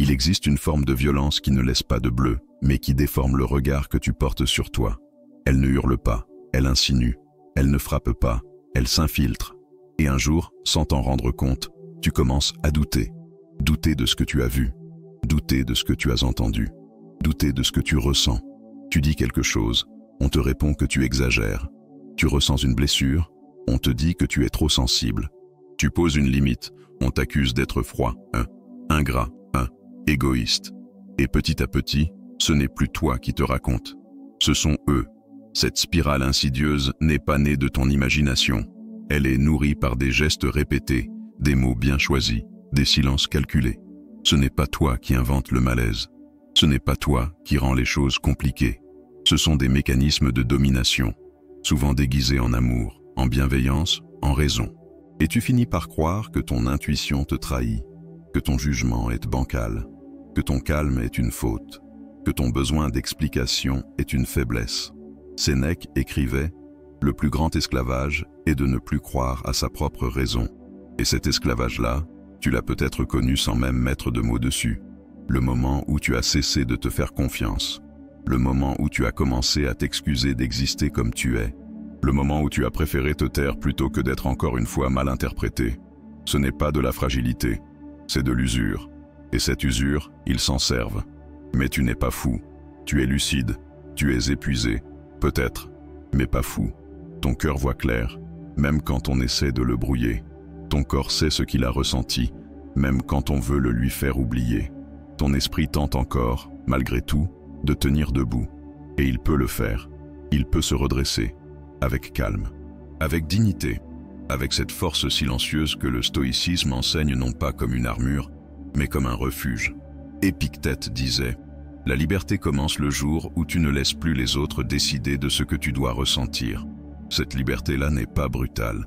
Il existe une forme de violence qui ne laisse pas de bleu, mais qui déforme le regard que tu portes sur toi. Elle ne hurle pas, elle insinue, elle ne frappe pas, elle s'infiltre. Et un jour, sans t'en rendre compte, tu commences à douter. Douter de ce que tu as vu, douter de ce que tu as entendu, douter de ce que tu ressens. Tu dis quelque chose, on te répond que tu exagères. Tu ressens une blessure, on te dit que tu es trop sensible. Tu poses une limite, on t'accuse d'être froid, ingrat, égoïste. Et petit à petit, ce n'est plus toi qui te raconte. Ce sont eux. Cette spirale insidieuse n'est pas née de ton imagination. Elle est nourrie par des gestes répétés, des mots bien choisis, des silences calculés. Ce n'est pas toi qui invente le malaise. Ce n'est pas toi qui rend les choses compliquées. Ce sont des mécanismes de domination, souvent déguisés en amour, en bienveillance, en raison. Et tu finis par croire que ton intuition te trahit, que ton jugement est bancal, que ton calme est une faute, que ton besoin d'explication est une faiblesse. Sénèque écrivait « Le plus grand esclavage est de ne plus croire à sa propre raison. » Et cet esclavage-là, tu l'as peut-être connu sans même mettre de mots dessus. Le moment où tu as cessé de te faire confiance. Le moment où tu as commencé à t'excuser d'exister comme tu es. Le moment où tu as préféré te taire plutôt que d'être encore une fois mal interprété. Ce n'est pas de la fragilité, c'est de l'usure. Et cette usure, ils s'en servent. Mais tu n'es pas fou. Tu es lucide. Tu es épuisé. Peut-être, mais pas fou. Ton cœur voit clair, même quand on essaie de le brouiller. Ton corps sait ce qu'il a ressenti, même quand on veut le lui faire oublier. Ton esprit tente encore, malgré tout, de tenir debout. Et il peut le faire. Il peut se redresser, avec calme, avec dignité, avec cette force silencieuse que le stoïcisme enseigne non pas comme une armure, mais comme un refuge. Épictète disait « La liberté commence le jour où tu ne laisses plus les autres décider de ce que tu dois ressentir. » Cette liberté-là n'est pas brutale.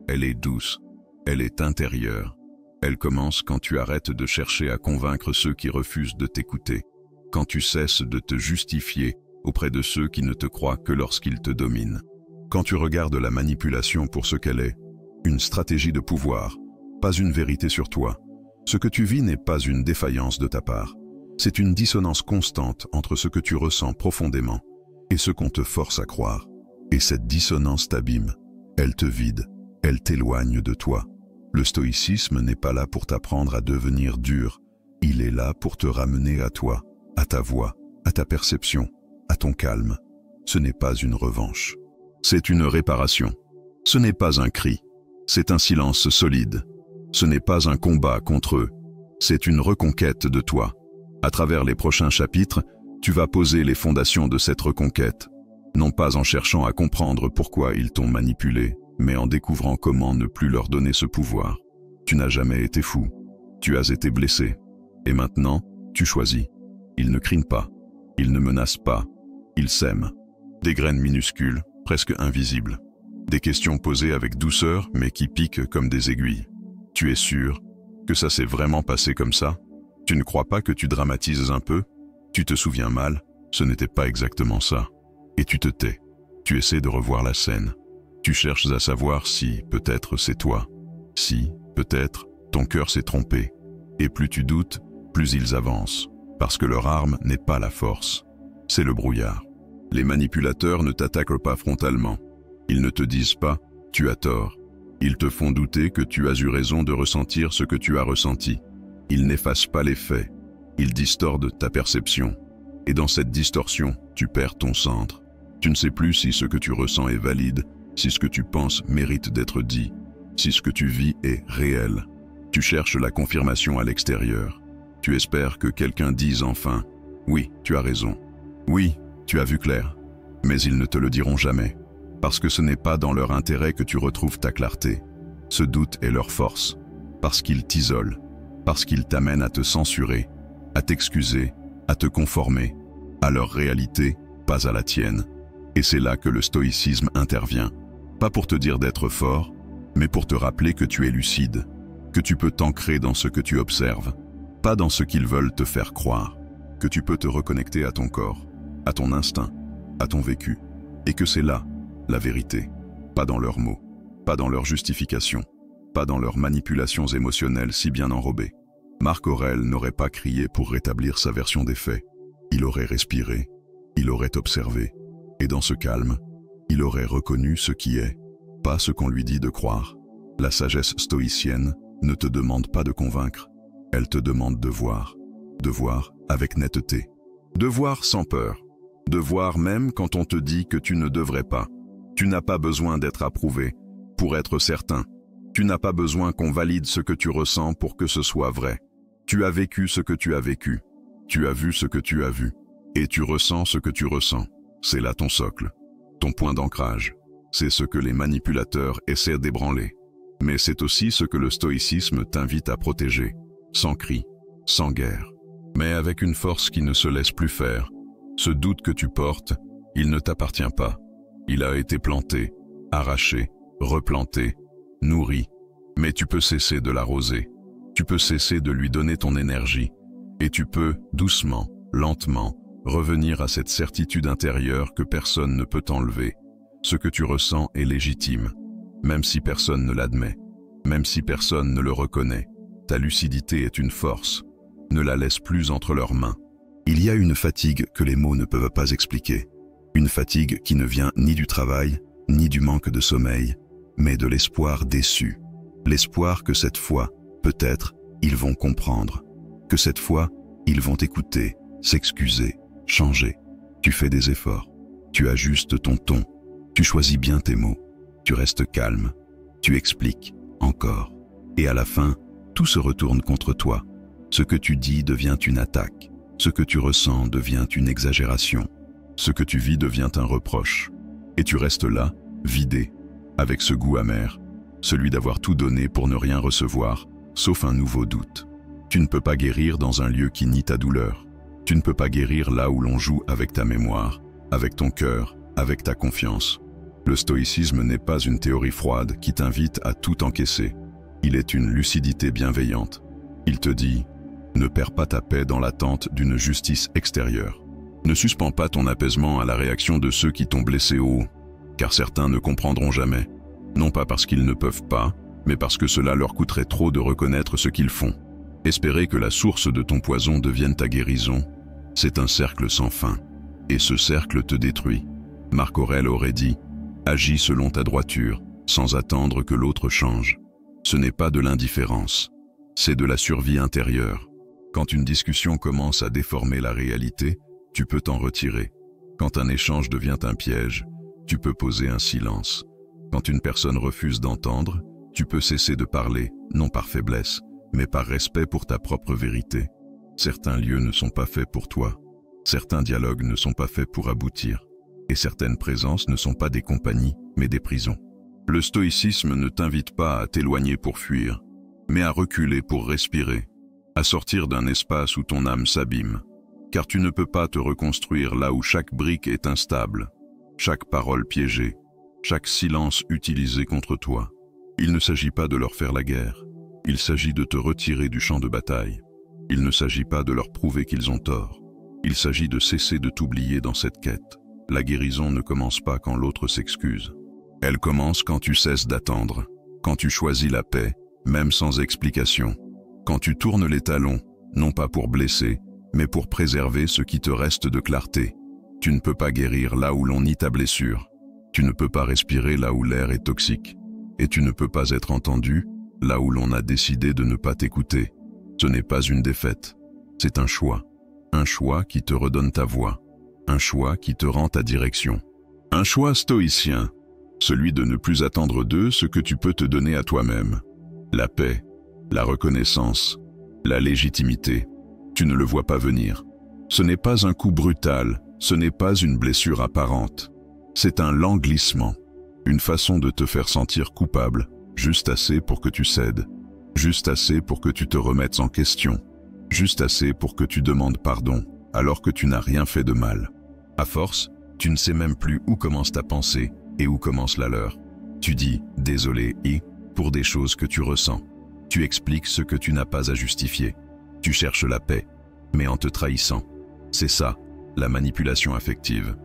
Elle est douce. Elle est intérieure. Elle commence quand tu arrêtes de chercher à convaincre ceux qui refusent de t'écouter, quand tu cesses de te justifier auprès de ceux qui ne te croient que lorsqu'ils te dominent. Quand tu regardes la manipulation pour ce qu'elle est, une stratégie de pouvoir, pas une vérité sur toi. Ce que tu vis n'est pas une défaillance de ta part. C'est une dissonance constante entre ce que tu ressens profondément et ce qu'on te force à croire. Et cette dissonance t'abîme, elle te vide, elle t'éloigne de toi. Le stoïcisme n'est pas là pour t'apprendre à devenir dur, il est là pour te ramener à toi, à ta voix, à ta perception, à ton calme. Ce n'est pas une revanche, c'est une réparation. Ce n'est pas un cri, c'est un silence solide. Ce n'est pas un combat contre eux, c'est une reconquête de toi. À travers les prochains chapitres, tu vas poser les fondations de cette reconquête, non pas en cherchant à comprendre pourquoi ils t'ont manipulé, mais en découvrant comment ne plus leur donner ce pouvoir. Tu n'as jamais été fou, tu as été blessé, et maintenant, tu choisis. Ils ne crient pas, ils ne menacent pas, ils sèment. Des graines minuscules, presque invisibles. Des questions posées avec douceur, mais qui piquent comme des aiguilles. Tu es sûr que ça s'est vraiment passé comme ça? Tu ne crois pas que tu dramatises un peu? Tu te souviens mal? Ce n'était pas exactement ça. Et tu te tais. Tu essaies de revoir la scène. Tu cherches à savoir si, peut-être, c'est toi. Si, peut-être, ton cœur s'est trompé. Et plus tu doutes, plus ils avancent. Parce que leur arme n'est pas la force. C'est le brouillard. Les manipulateurs ne t'attaquent pas frontalement. Ils ne te disent pas « tu as tort ». Ils te font douter que tu as eu raison de ressentir ce que tu as ressenti. Ils n'effacent pas les faits. Ils distordent ta perception. Et dans cette distorsion, tu perds ton centre. Tu ne sais plus si ce que tu ressens est valide, si ce que tu penses mérite d'être dit, si ce que tu vis est réel. Tu cherches la confirmation à l'extérieur. Tu espères que quelqu'un dise enfin « oui, tu as raison ». Oui, tu as vu clair. Mais ils ne te le diront jamais. Parce que ce n'est pas dans leur intérêt que tu retrouves ta clarté. Ce doute est leur force. Parce qu'ils t'isolent. Parce qu'ils t'amènent à te censurer, à t'excuser, à te conformer, à leur réalité, pas à la tienne. Et c'est là que le stoïcisme intervient. Pas pour te dire d'être fort, mais pour te rappeler que tu es lucide, que tu peux t'ancrer dans ce que tu observes, pas dans ce qu'ils veulent te faire croire, que tu peux te reconnecter à ton corps, à ton instinct, à ton vécu, et que c'est là la vérité, pas dans leurs mots, pas dans leurs justifications, pas dans leurs manipulations émotionnelles si bien enrobées. Marc Aurèle n'aurait pas crié pour rétablir sa version des faits. Il aurait respiré, il aurait observé, et dans ce calme, il aurait reconnu ce qui est, pas ce qu'on lui dit de croire. La sagesse stoïcienne ne te demande pas de convaincre, elle te demande de voir avec netteté, de voir sans peur, de voir même quand on te dit que tu ne devrais pas. Tu n'as pas besoin d'être approuvé pour être certain. Tu n'as pas besoin qu'on valide ce que tu ressens pour que ce soit vrai. Tu as vécu ce que tu as vécu, tu as vu ce que tu as vu, et tu ressens ce que tu ressens. C'est là ton socle, ton point d'ancrage. C'est ce que les manipulateurs essaient d'ébranler. Mais c'est aussi ce que le stoïcisme t'invite à protéger, sans cri, sans guerre, mais avec une force qui ne se laisse plus faire. Ce doute que tu portes, il ne t'appartient pas. Il a été planté, arraché, replanté, nourri, mais tu peux cesser de l'arroser. Tu peux cesser de lui donner ton énergie, et tu peux, doucement, lentement, revenir à cette certitude intérieure que personne ne peut t'enlever. Ce que tu ressens est légitime, même si personne ne l'admet, même si personne ne le reconnaît. Ta lucidité est une force. Ne la laisse plus entre leurs mains. Il y a une fatigue que les mots ne peuvent pas expliquer. Une fatigue qui ne vient ni du travail, ni du manque de sommeil, mais de l'espoir déçu. L'espoir que cette fois, peut-être, ils vont comprendre. Que cette fois, ils vont écouter, s'excuser, changer. Tu fais des efforts. Tu ajustes ton ton. Tu choisis bien tes mots. Tu restes calme. Tu expliques, encore. Et à la fin, tout se retourne contre toi. Ce que tu dis devient une attaque. Ce que tu ressens devient une exagération. Ce que tu vis devient un reproche. Et tu restes là, vidé, avec ce goût amer, celui d'avoir tout donné pour ne rien recevoir, sauf un nouveau doute. Tu ne peux pas guérir dans un lieu qui nie ta douleur. Tu ne peux pas guérir là où l'on joue avec ta mémoire, avec ton cœur, avec ta confiance. Le stoïcisme n'est pas une théorie froide qui t'invite à tout encaisser. Il est une lucidité bienveillante. Il te dit, ne perds pas ta paix dans l'attente d'une justice extérieure. Ne suspends pas ton apaisement à la réaction de ceux qui t'ont blessé au haut, car certains ne comprendront jamais. Non pas parce qu'ils ne peuvent pas, mais parce que cela leur coûterait trop de reconnaître ce qu'ils font. Espérer que la source de ton poison devienne ta guérison, c'est un cercle sans fin. Et ce cercle te détruit. Marc Aurèle aurait dit, agis selon ta droiture, sans attendre que l'autre change. Ce n'est pas de l'indifférence, c'est de la survie intérieure. Quand une discussion commence à déformer la réalité, tu peux t'en retirer. Quand un échange devient un piège, tu peux poser un silence. Quand une personne refuse d'entendre, tu peux cesser de parler, non par faiblesse, mais par respect pour ta propre vérité. Certains lieux ne sont pas faits pour toi. Certains dialogues ne sont pas faits pour aboutir. Et certaines présences ne sont pas des compagnies, mais des prisons. Le stoïcisme ne t'invite pas à t'éloigner pour fuir, mais à reculer pour respirer, à sortir d'un espace où ton âme s'abîme. Car tu ne peux pas te reconstruire là où chaque brique est instable, chaque parole piégée, chaque silence utilisé contre toi. Il ne s'agit pas de leur faire la guerre, il s'agit de te retirer du champ de bataille. Il ne s'agit pas de leur prouver qu'ils ont tort, il s'agit de cesser de t'oublier dans cette quête. La guérison ne commence pas quand l'autre s'excuse. Elle commence quand tu cesses d'attendre, quand tu choisis la paix, même sans explication, quand tu tournes les talons, non pas pour blesser, mais pour préserver ce qui te reste de clarté. Tu ne peux pas guérir là où l'on nie ta blessure. Tu ne peux pas respirer là où l'air est toxique. Et tu ne peux pas être entendu là où l'on a décidé de ne pas t'écouter. Ce n'est pas une défaite, c'est un choix qui te redonne ta voix, un choix qui te rend ta direction. Un choix stoïcien, celui de ne plus attendre d'eux ce que tu peux te donner à toi-même. La paix, la reconnaissance, la légitimité. Tu ne le vois pas venir. Ce n'est pas un coup brutal, ce n'est pas une blessure apparente. C'est un lent glissement, une façon de te faire sentir coupable, juste assez pour que tu cèdes, juste assez pour que tu te remettes en question, juste assez pour que tu demandes pardon, alors que tu n'as rien fait de mal. À force, tu ne sais même plus où commence ta pensée et où commence la leur. Tu dis « désolé » et pour des choses que tu ressens. Tu expliques ce que tu n'as pas à justifier. Tu cherches la paix, mais en te trahissant. C'est ça, la manipulation affective.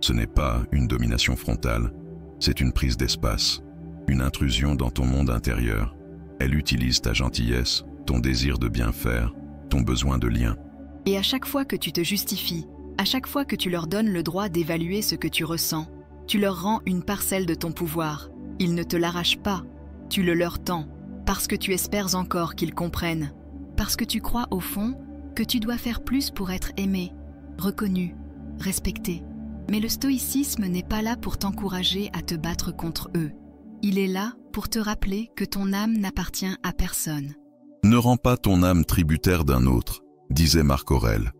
Ce n'est pas une domination frontale, c'est une prise d'espace, une intrusion dans ton monde intérieur. Elle utilise ta gentillesse ton désir de bien faire, ton besoin de lien. Et à chaque fois que tu te justifies, à chaque fois que tu leur donnes le droit d'évaluer ce que tu ressens, tu leur rends une parcelle de ton pouvoir. Ils ne te l'arrachent pas, tu le leur tends, parce que tu espères encore qu'ils comprennent, parce que tu crois au fond que tu dois faire plus pour être aimé, reconnu, respecté. Mais le stoïcisme n'est pas là pour t'encourager à te battre contre eux. Il est là pour te rappeler que ton âme n'appartient à personne. Ne rends pas ton âme tributaire d'un autre, disait Marc Aurèle.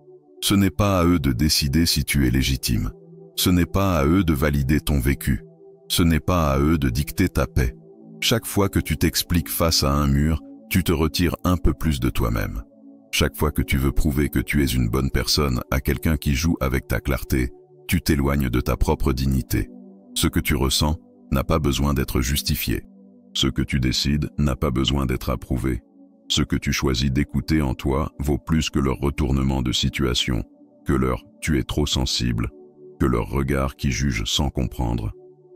Ce n'est pas à eux de décider si tu es légitime. Ce n'est pas à eux de valider ton vécu. Ce n'est pas à eux de dicter ta paix. Chaque fois que tu t'expliques face à un mur, tu te retires un peu plus de toi-même. Chaque fois que tu veux prouver que tu es une bonne personne à quelqu'un qui joue avec ta clarté, tu t'éloignes de ta propre dignité. Ce que tu ressens n'a pas besoin d'être justifié. Ce que tu décides n'a pas besoin d'être approuvé. Ce que tu choisis d'écouter en toi vaut plus que leur retournement de situation, que leur « tu es trop sensible », que leur regard qui juge sans comprendre.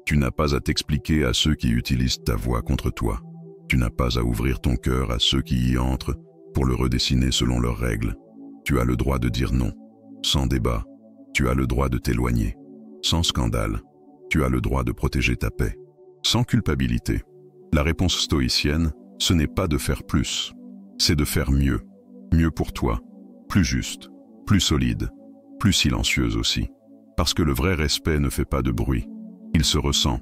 Tu n'as pas à t'expliquer à ceux qui utilisent ta voix contre toi. Tu n'as pas à ouvrir ton cœur à ceux qui y entrent pour le redessiner selon leurs règles. Tu as le droit de dire non, sans débat. Tu as le droit de t'éloigner, sans scandale. Tu as le droit de protéger ta paix, sans culpabilité. La réponse stoïcienne, ce n'est pas de faire plus, c'est de faire mieux. Mieux pour toi, plus juste, plus solide, plus silencieuse aussi. Parce que le vrai respect ne fait pas de bruit. Il se ressent,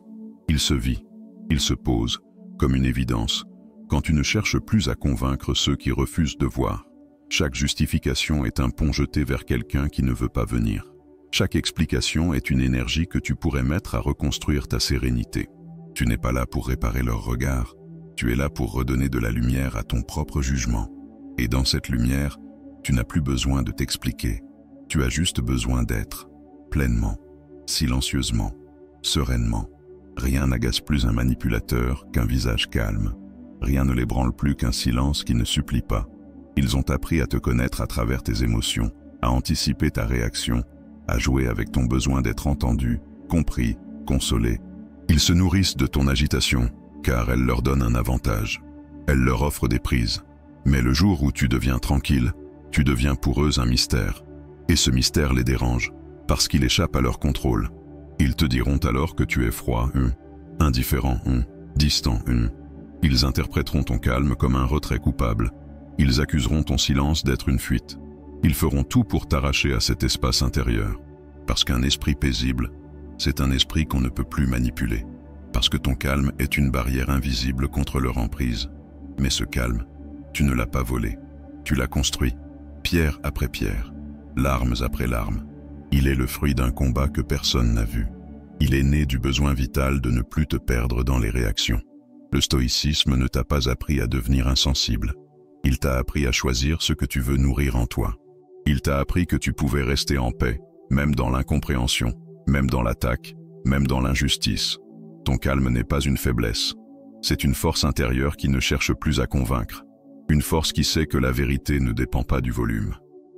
il se vit, il se pose, comme une évidence, quand tu ne cherches plus à convaincre ceux qui refusent de voir. Chaque justification est un pont jeté vers quelqu'un qui ne veut pas venir. Chaque explication est une énergie que tu pourrais mettre à reconstruire ta sérénité. Tu n'es pas là pour réparer leur regard, tu es là pour redonner de la lumière à ton propre jugement. Et dans cette lumière, tu n'as plus besoin de t'expliquer, tu as juste besoin d'être, pleinement, silencieusement, sereinement. Rien n'agace plus un manipulateur qu'un visage calme. Rien ne l'ébranle plus qu'un silence qui ne supplie pas. Ils ont appris à te connaître à travers tes émotions, à anticiper ta réaction, à jouer avec ton besoin d'être entendu, compris, consolé. Ils se nourrissent de ton agitation, car elle leur donne un avantage. Elle leur offre des prises. Mais le jour où tu deviens tranquille, tu deviens pour eux un mystère. Et ce mystère les dérange, parce qu'il échappe à leur contrôle. Ils te diront alors que tu es froid, indifférent, distant. Ils interpréteront ton calme comme un retrait coupable. Ils accuseront ton silence d'être une fuite. Ils feront tout pour t'arracher à cet espace intérieur. Parce qu'un esprit paisible, c'est un esprit qu'on ne peut plus manipuler. Parce que ton calme est une barrière invisible contre leur emprise. Mais ce calme, tu ne l'as pas volé. Tu l'as construit, pierre après pierre, larmes après larmes. Il est le fruit d'un combat que personne n'a vu. Il est né du besoin vital de ne plus te perdre dans les réactions. Le stoïcisme ne t'a pas appris à devenir insensible. Il t'a appris à choisir ce que tu veux nourrir en toi. Il t'a appris que tu pouvais rester en paix, même dans l'incompréhension, même dans l'attaque, même dans l'injustice. Ton calme n'est pas une faiblesse. C'est une force intérieure qui ne cherche plus à convaincre. Une force qui sait que la vérité ne dépend pas du volume.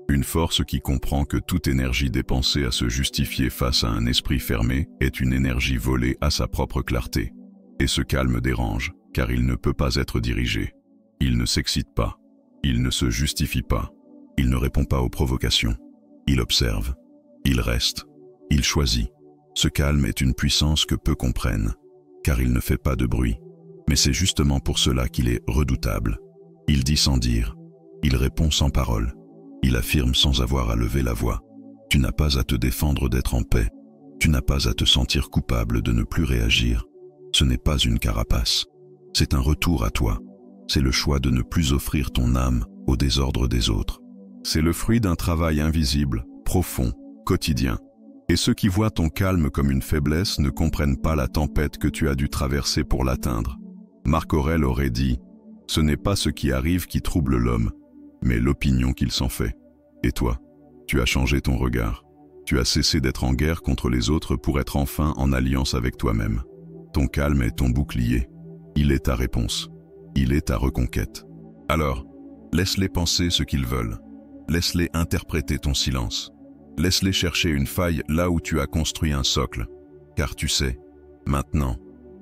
Une force qui comprend que toute énergie dépensée à se justifier face à un esprit fermé est une énergie volée à sa propre clarté. Et ce calme dérange, car il ne peut pas être dirigé. Il ne s'excite pas. Il ne se justifie pas. Il ne répond pas aux provocations. Il observe. Il reste. Il choisit. Ce calme est une puissance que peu comprennent, car il ne fait pas de bruit. Mais c'est justement pour cela qu'il est redoutable. Il dit sans dire. Il répond sans parole. Il affirme sans avoir à lever la voix. Tu n'as pas à te défendre d'être en paix. Tu n'as pas à te sentir coupable de ne plus réagir. Ce n'est pas une carapace. C'est un retour à toi. C'est le choix de ne plus offrir ton âme au désordre des autres. C'est le fruit d'un travail invisible, profond, quotidien. Et ceux qui voient ton calme comme une faiblesse ne comprennent pas la tempête que tu as dû traverser pour l'atteindre. Marc Aurèle aurait dit « Ce n'est pas ce qui arrive qui trouble l'homme, mais l'opinion qu'il s'en fait. » Et toi, tu as changé ton regard. Tu as cessé d'être en guerre contre les autres pour être enfin en alliance avec toi-même. Ton calme est ton bouclier. Il est ta réponse. Il est ta reconquête. Alors, laisse-les penser ce qu'ils veulent. Laisse-les interpréter ton silence. Laisse-les chercher une faille là où tu as construit un socle. Car tu sais, maintenant,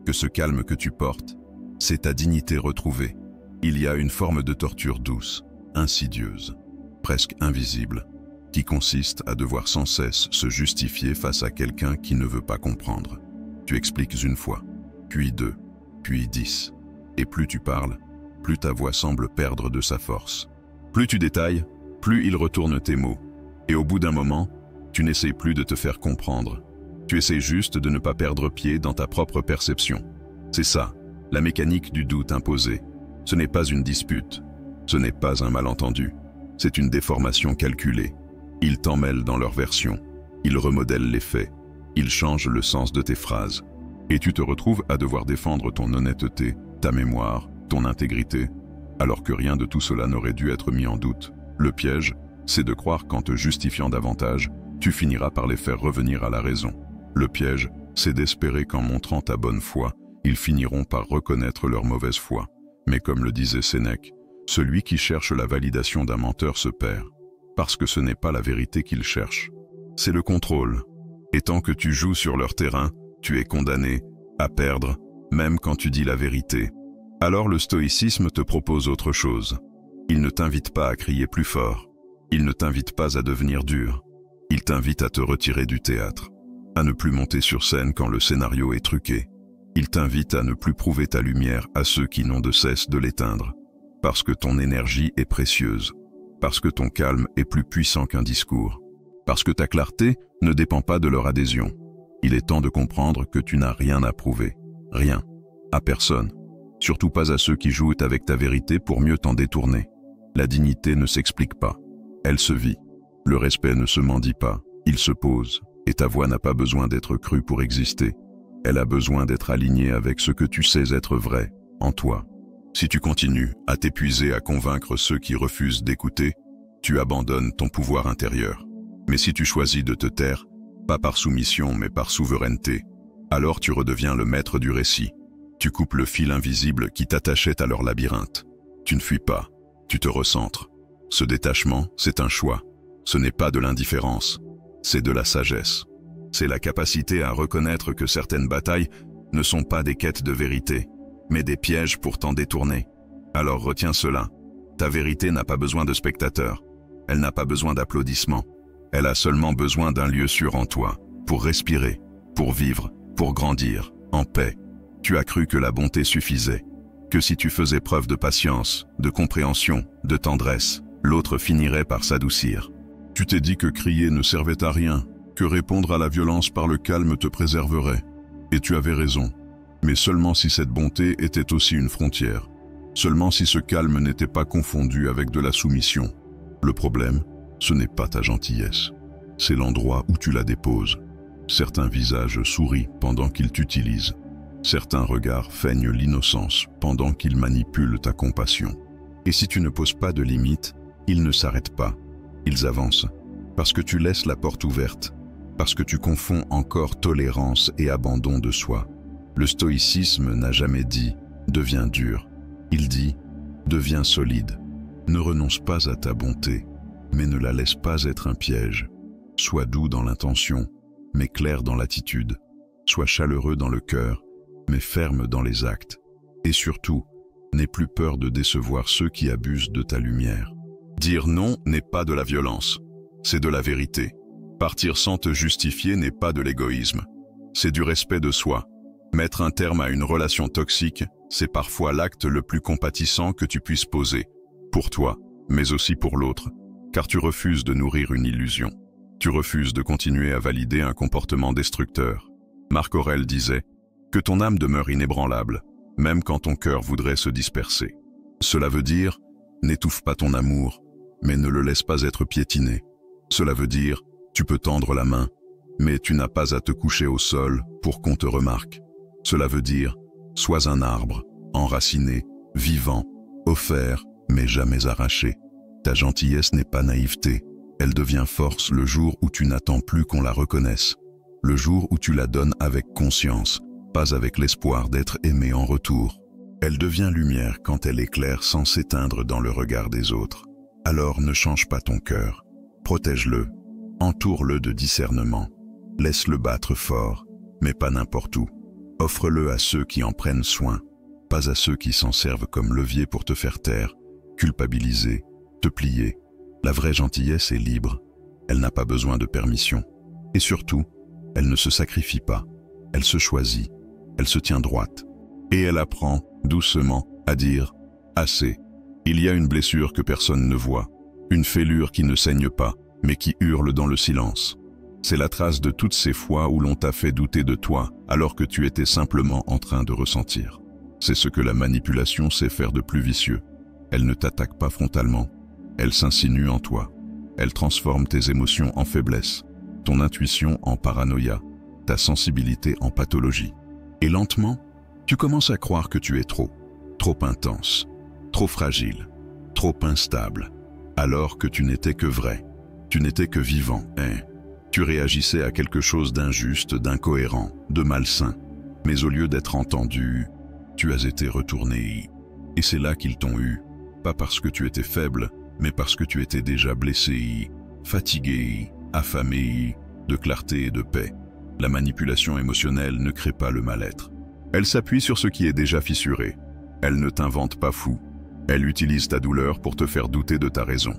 que ce calme que tu portes, c'est ta dignité retrouvée. Il y a une forme de torture douce, insidieuse, presque invisible, qui consiste à devoir sans cesse se justifier face à quelqu'un qui ne veut pas comprendre. Tu expliques une fois, puis 2, puis 10. Et plus tu parles, plus ta voix semble perdre de sa force. Plus tu détailles, plus il retourne tes mots. Et au bout d'un moment, tu n'essayes plus de te faire comprendre. Tu essaies juste de ne pas perdre pied dans ta propre perception. C'est ça, la mécanique du doute imposé. Ce n'est pas une dispute, ce n'est pas un malentendu, c'est une déformation calculée. Ils t'emmêlent dans leur version, ils remodèlent les faits, ils changent le sens de tes phrases. Et tu te retrouves à devoir défendre ton honnêteté, ta mémoire, ton intégrité, alors que rien de tout cela n'aurait dû être mis en doute. Le piège, c'est de croire qu'en te justifiant davantage, tu finiras par les faire revenir à la raison. Le piège, c'est d'espérer qu'en montrant ta bonne foi, ils finiront par reconnaître leur mauvaise foi. Mais comme le disait Sénèque, celui qui cherche la validation d'un menteur se perd, parce que ce n'est pas la vérité qu'il cherche. C'est le contrôle. Et tant que tu joues sur leur terrain, tu es condamné à perdre, même quand tu dis la vérité. Alors le stoïcisme te propose autre chose. Il ne t'invite pas à crier plus fort. Il ne t'invite pas à devenir dur. Il t'invite à te retirer du théâtre, à ne plus monter sur scène quand le scénario est truqué. Il t'invite à ne plus prouver ta lumière à ceux qui n'ont de cesse de l'éteindre. Parce que ton énergie est précieuse. Parce que ton calme est plus puissant qu'un discours. Parce que ta clarté ne dépend pas de leur adhésion. Il est temps de comprendre que tu n'as rien à prouver. Rien. À personne. Surtout pas à ceux qui jouent avec ta vérité pour mieux t'en détourner. La dignité ne s'explique pas. Elle se vit. Le respect ne se mendie pas. Il se pose. Et ta voix n'a pas besoin d'être crue pour exister. Elle a besoin d'être alignée avec ce que tu sais être vrai, en toi. Si tu continues à t'épuiser à convaincre ceux qui refusent d'écouter, tu abandonnes ton pouvoir intérieur. Mais si tu choisis de te taire, pas par soumission mais par souveraineté, alors tu redeviens le maître du récit. Tu coupes le fil invisible qui t'attachait à leur labyrinthe. Tu ne fuis pas, tu te recentres. Ce détachement, c'est un choix. Ce n'est pas de l'indifférence, c'est de la sagesse. C'est la capacité à reconnaître que certaines batailles ne sont pas des quêtes de vérité, mais des pièges pour t'en détourner. Alors retiens cela. Ta vérité n'a pas besoin de spectateurs. Elle n'a pas besoin d'applaudissements. Elle a seulement besoin d'un lieu sûr en toi, pour respirer, pour vivre, pour grandir, en paix. Tu as cru que la bonté suffisait, que si tu faisais preuve de patience, de compréhension, de tendresse, l'autre finirait par s'adoucir. Tu t'es dit que crier ne servait à rien, que répondre à la violence par le calme te préserverait. Et tu avais raison. Mais seulement si cette bonté était aussi une frontière. Seulement si ce calme n'était pas confondu avec de la soumission. Le problème, ce n'est pas ta gentillesse. C'est l'endroit où tu la déposes. Certains visages sourient pendant qu'ils t'utilisent. Certains regards feignent l'innocence pendant qu'ils manipulent ta compassion. Et si tu ne poses pas de limites, ils ne s'arrêtent pas. Ils avancent. Parce que tu laisses la porte ouverte. Parce que tu confonds encore tolérance et abandon de soi. Le stoïcisme n'a jamais dit « deviens dur ». Il dit « deviens solide ». Ne renonce pas à ta bonté, mais ne la laisse pas être un piège. Sois doux dans l'intention, mais clair dans l'attitude. Sois chaleureux dans le cœur, mais ferme dans les actes. Et surtout, n'aie plus peur de décevoir ceux qui abusent de ta lumière. Dire non n'est pas de la violence, c'est de la vérité. Partir sans te justifier n'est pas de l'égoïsme, c'est du respect de soi. Mettre un terme à une relation toxique, c'est parfois l'acte le plus compatissant que tu puisses poser, pour toi, mais aussi pour l'autre, car tu refuses de nourrir une illusion. Tu refuses de continuer à valider un comportement destructeur. Marc Aurèle disait « Que ton âme demeure inébranlable, même quand ton cœur voudrait se disperser. » Cela veut dire « N'étouffe pas ton amour, mais ne le laisse pas être piétiné. » Cela veut dire « Tu peux tendre la main, mais tu n'as pas à te coucher au sol pour qu'on te remarque. » Cela veut dire « Sois un arbre, enraciné, vivant, offert, mais jamais arraché. » Ta gentillesse n'est pas naïveté. Elle devient force le jour où tu n'attends plus qu'on la reconnaisse. Le jour où tu la donnes avec conscience, pas avec l'espoir d'être aimé en retour. Elle devient lumière quand elle éclaire sans s'éteindre dans le regard des autres. Alors ne change pas ton cœur. Protège-le. Entoure-le de discernement. Laisse-le battre fort, mais pas n'importe où. Offre-le à ceux qui en prennent soin. pas à ceux qui s'en servent comme levier pour te faire taire, culpabiliser, te plier. La vraie gentillesse est libre, elle n'a pas besoin de permission. Et surtout, elle ne se sacrifie pas, elle se choisit, elle se tient droite. Et elle apprend, doucement, à dire « assez ». Il y a une blessure que personne ne voit, une fêlure qui ne saigne pas, mais qui hurle dans le silence. C'est la trace de toutes ces fois où l'on t'a fait douter de toi, alors que tu étais simplement en train de ressentir. C'est ce que la manipulation sait faire de plus vicieux. Elle ne t'attaque pas frontalement, elle s'insinue en toi. Elle transforme tes émotions en faiblesse, ton intuition en paranoïa, ta sensibilité en pathologie. Et lentement, tu commences à croire que tu es trop intense, trop fragile, trop instable, alors que tu n'étais que vrai, tu n'étais que vivant, tu réagissais à quelque chose d'injuste, d'incohérent, de malsain. Mais au lieu d'être entendu, tu as été retourné. Et c'est là qu'ils t'ont eu, pas parce que tu étais faible, mais parce que tu étais déjà blessé, fatigué, affamé, de clarté et de paix. La manipulation émotionnelle ne crée pas le mal-être. Elle s'appuie sur ce qui est déjà fissuré. Elle ne t'invente pas fou. Elle utilise ta douleur pour te faire douter de ta raison.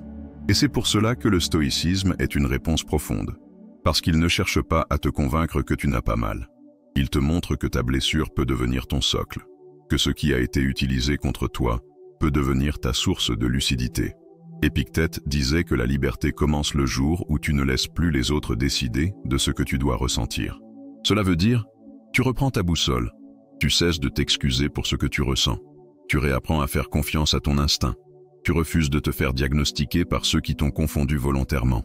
Et c'est pour cela que le stoïcisme est une réponse profonde. Parce qu'il ne cherche pas à te convaincre que tu n'as pas mal. Il te montre que ta blessure peut devenir ton socle, que ce qui a été utilisé contre toi peut devenir ta source de lucidité. Épictète disait que la liberté commence le jour où tu ne laisses plus les autres décider de ce que tu dois ressentir. Cela veut dire, tu reprends ta boussole, tu cesses de t'excuser pour ce que tu ressens, tu réapprends à faire confiance à ton instinct, tu refuses de te faire diagnostiquer par ceux qui t'ont confondu volontairement.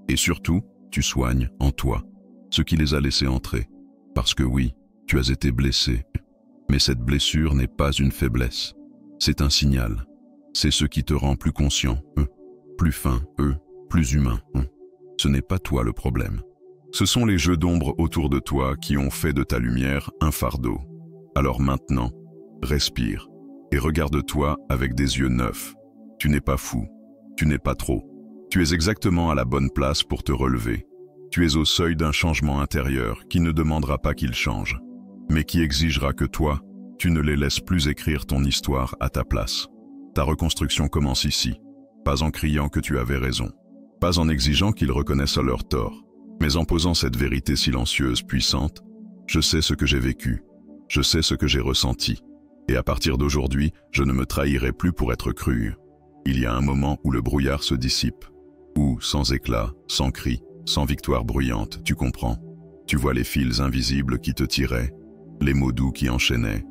Et surtout, tu soignes en toi ce qui les a laissés entrer. Parce que oui, tu as été blessé, mais cette blessure n'est pas une faiblesse. C'est un signal. C'est ce qui te rend plus conscient, plus fin, plus humain. Ce n'est pas toi le problème. Ce sont les jeux d'ombre autour de toi qui ont fait de ta lumière un fardeau. Alors maintenant, respire et regarde-toi avec des yeux neufs. Tu n'es pas fou, tu n'es pas trop. Tu es exactement à la bonne place pour te relever. Tu es au seuil d'un changement intérieur qui ne demandera pas qu'il change, mais qui exigera que toi, tu ne les laisses plus écrire ton histoire à ta place. Ta reconstruction commence ici, pas en criant que tu avais raison, pas en exigeant qu'ils reconnaissent leur tort, mais en posant cette vérité silencieuse, puissante. Je sais ce que j'ai vécu, je sais ce que j'ai ressenti, et à partir d'aujourd'hui, je ne me trahirai plus pour être cru. Il y a un moment où le brouillard se dissipe, où, sans éclat, sans cri, sans victoire bruyante, tu comprends. Tu vois les fils invisibles qui te tiraient, les mots doux qui enchaînaient,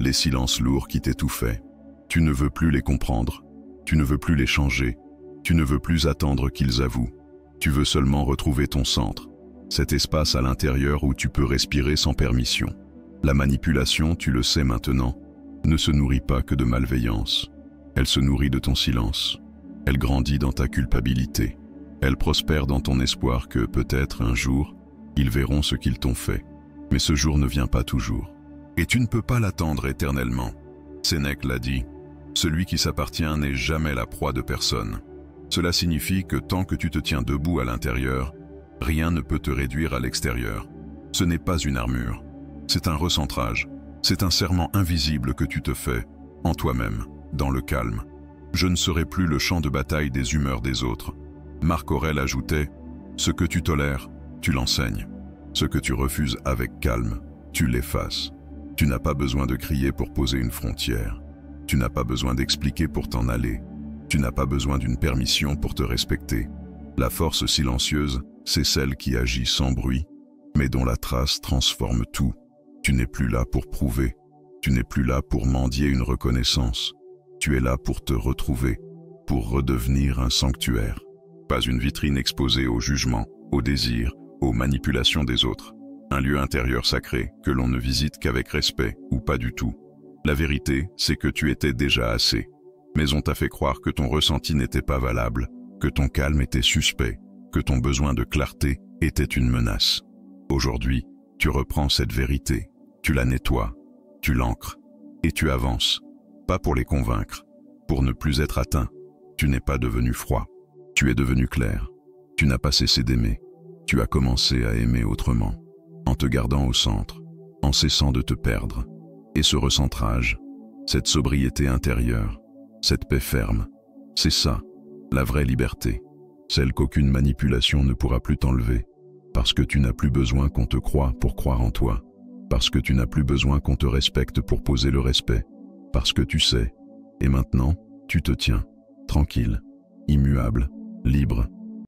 les silences lourds qui t'étouffaient. Tu ne veux plus les comprendre, tu ne veux plus les changer, tu ne veux plus attendre qu'ils avouent. Tu veux seulement retrouver ton centre, cet espace à l'intérieur où tu peux respirer sans permission. La manipulation, tu le sais maintenant, ne se nourrit pas que de malveillance. Elle se nourrit de ton silence. Elle grandit dans ta culpabilité. Elle prospère dans ton espoir que, peut-être, un jour, ils verront ce qu'ils t'ont fait. Mais ce jour ne vient pas toujours. Et tu ne peux pas l'attendre éternellement. Sénèque l'a dit, « Celui qui s'appartient n'est jamais la proie de personne. » Cela signifie que tant que tu te tiens debout à l'intérieur, rien ne peut te réduire à l'extérieur. Ce n'est pas une armure. C'est un recentrage. C'est un serment invisible que tu te fais, en toi-même, dans le calme. Je ne serai plus le champ de bataille des humeurs des autres. Marc Aurèle ajoutait, « Ce que tu tolères, tu l'enseignes. Ce que tu refuses avec calme, tu l'effaces. Tu n'as pas besoin de crier pour poser une frontière. Tu n'as pas besoin d'expliquer pour t'en aller. Tu n'as pas besoin d'une permission pour te respecter. La force silencieuse, c'est celle qui agit sans bruit, mais dont la trace transforme tout. Tu n'es plus là pour prouver. Tu n'es plus là pour mendier une reconnaissance. Tu es là pour te retrouver, pour redevenir un sanctuaire. Pas une vitrine exposée au jugement, au désir, aux manipulations des autres. Un lieu intérieur sacré que l'on ne visite qu'avec respect ou pas du tout. La vérité, c'est que tu étais déjà assez. Mais on t'a fait croire que ton ressenti n'était pas valable, que ton calme était suspect, que ton besoin de clarté était une menace. Aujourd'hui, tu reprends cette vérité, tu la nettoies, tu l'ancres, et tu avances. Pas pour les convaincre, pour ne plus être atteint. Tu n'es pas devenu froid, tu es devenu clair. Tu n'as pas cessé d'aimer, tu as commencé à aimer autrement, en te gardant au centre, en cessant de te perdre. Et ce recentrage, cette sobriété intérieure, cette paix ferme. C'est ça, la vraie liberté, celle qu'aucune manipulation ne pourra plus t'enlever, parce que tu n'as plus besoin qu'on te croie pour croire en toi, parce que tu n'as plus besoin qu'on te respecte pour poser le respect, parce que tu sais, et maintenant, tu te tiens, tranquille, immuable, libre,